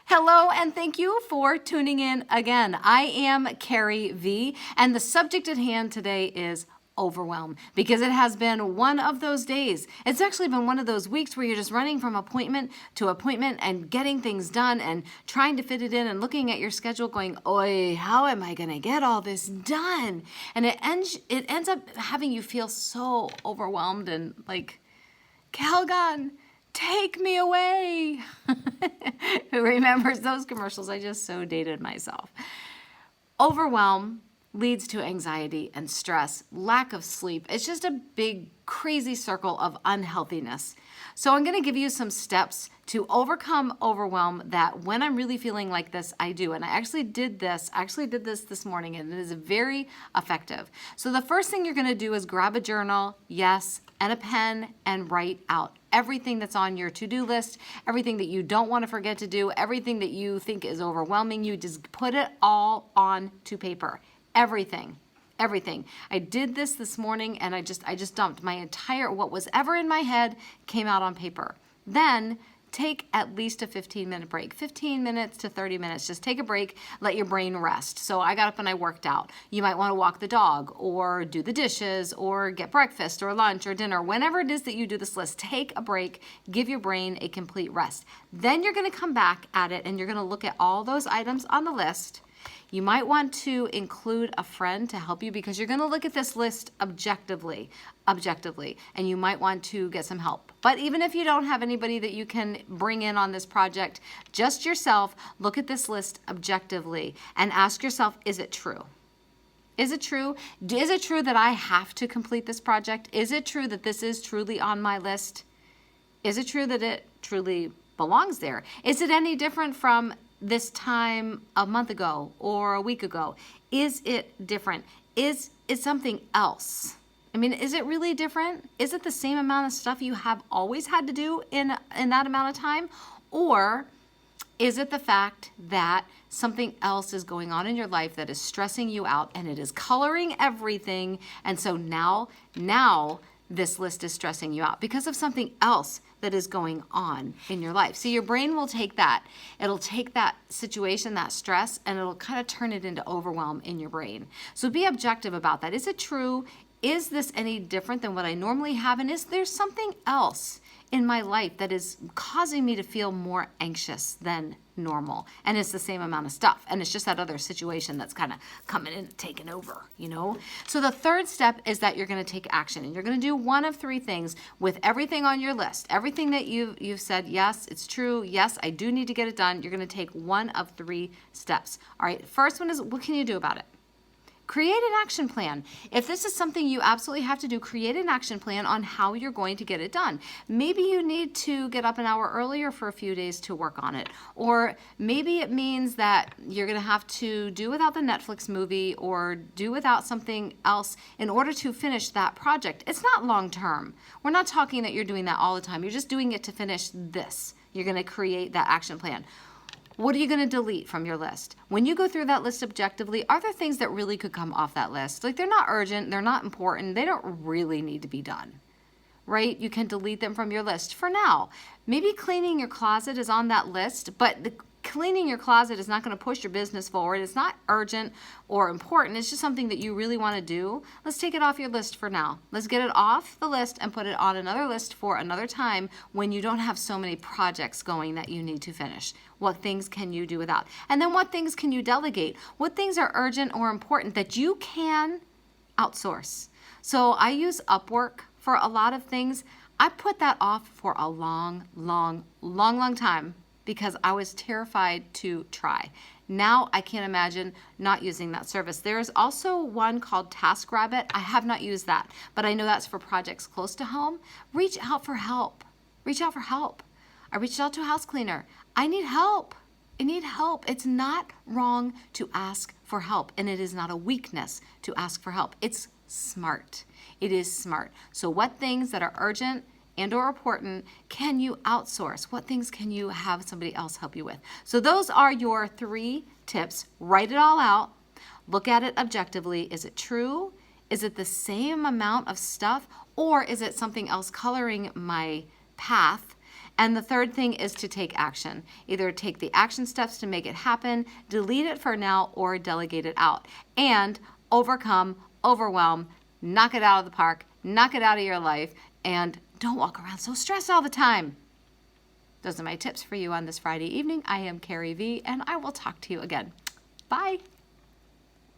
Hello, and thank you for tuning in again. I am Carrie V, and the subject at hand today is overwhelm, because it has been one of those days. It's actually been one of those weeks where you're just running from appointment to appointment and getting things done and trying to fit it in and looking at your schedule going, oi, how am I going to get all this done? And it ends up having you feel so overwhelmed and like, Calgon, take me away. Who remembers those commercials? I just so dated myself. Overwhelm leads to anxiety and stress, lack of sleep. It's just a big, crazy circle of unhealthiness. So I'm going to give you some steps to overcome overwhelm that when I'm really feeling like this, I do. And I actually did this this morning, and it is very effective. So the first thing you're going to do is grab a journal, yes, and a pen, and write out everything that's on your to-do list, everything that you don't want to forget to do, everything that you think is overwhelming you. Just put it all onto paper. Everything. I did this morning, and I just dumped my entire, what was ever in my head came out on paper. Then take at least a 15-minute break, 15 minutes to 30 minutes. Just take a break, let your brain rest. So I got up and I worked out. You might want to walk the dog or do the dishes or get breakfast or lunch or dinner. Whenever it is that you do this list, take a break, give your brain a complete rest. Then you're going to come back at it and you're going to look at all those items on the list. You might want to include a friend to help you because you're going to look at this list objectively, and you might want to get some help. But even if you don't have anybody that you can bring in on this project, just yourself, look at this list objectively and ask yourself, is it true? Is it true? Is it true that I have to complete this project? Is it true that this is truly on my list? Is it true that it truly belongs there? Is it any different from this time a month ago or a week ago? Is it different? Is it something else? I mean, is it really different? Is it the same amount of stuff you have always had to do in that amount of time? Or is it the fact that something else is going on in your life that is stressing you out and it is coloring everything, and so now this list is stressing you out because of something else that is going on in your life? So your brain will take that. It'll take that situation, that stress, and it'll kind of turn it into overwhelm in your brain. So be objective about that. Is it true? Is this any different than what I normally have? And is there something else in my life that is causing me to feel more anxious than normal? And it's the same amount of stuff. And it's just that other situation that's kind of coming in and taking over, you know? So the third step is that you're going to take action. And you're going to do one of three things with everything on your list. Everything that you've said, yes, it's true. Yes, I do need to get it done. You're going to take one of three steps. All right, first one is, what can you do about it? Create an action plan. If this is something you absolutely have to do, create an action plan on how you're going to get it done. Maybe you need to get up an hour earlier for a few days to work on it. Or maybe it means that you're going to have to do without the Netflix movie or do without something else in order to finish that project. It's not long term. We're not talking that you're doing that all the time. You're just doing it to finish this. You're going to create that action plan. What are you going to delete from your list? When you go through that list objectively, are there things that really could come off that list? Like, they're not urgent, they're not important, they don't really need to be done, right? You can delete them from your list for now. Maybe cleaning your closet is on that list, but cleaning your closet is not going to push your business forward. It's not urgent or important. It's just something that you really want to do. Let's take it off your list for now. Let's get it off the list and put it on another list for another time when you don't have so many projects going that you need to finish. What things can you do without? And then what things can you delegate? What things are urgent or important that you can outsource? So I use Upwork for a lot of things. I put that off for a long time because I was terrified to try. Now I can't imagine not using that service. There is also one called TaskRabbit. I have not used that, but I know that's for projects close to home. Reach out for help. I reached out to a house cleaner. I need help. It's not wrong to ask for help, and it is not a weakness to ask for help. It's smart. It is smart. So what things that are urgent and or important can you outsource? What things can you have somebody else help you with? So those are your three tips. Write it all out. Look at it objectively. Is it true? Is it the same amount of stuff? Or is it something else coloring my path? And the third thing is to take action. Either take the action steps to make it happen, delete it for now, or delegate it out. And overcome, overwhelm, knock it out of the park, knock it out of your life, and don't walk around so stressed all the time. Those are my tips for you on this Friday evening. I am Carrie V, and I will talk to you again. Bye.